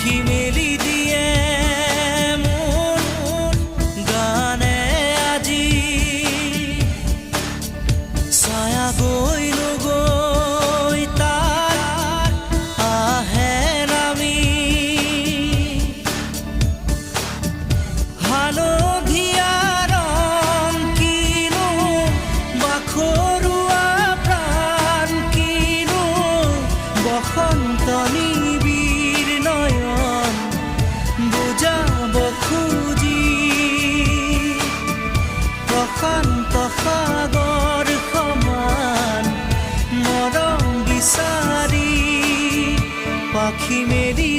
পাখি মেলি দিয়ে মন গানে আজি ছায়া গৈল গৈ তাত আহে নামি হালধীয়া ৰং কিনো বাখৰুৱা প্ৰাণ কিনো বসন্ত নিবিড় নয়ন বুজাব খুজি প্ৰশান্ত সাগৰ সমান মৰম বিচাৰি পাখি মেলি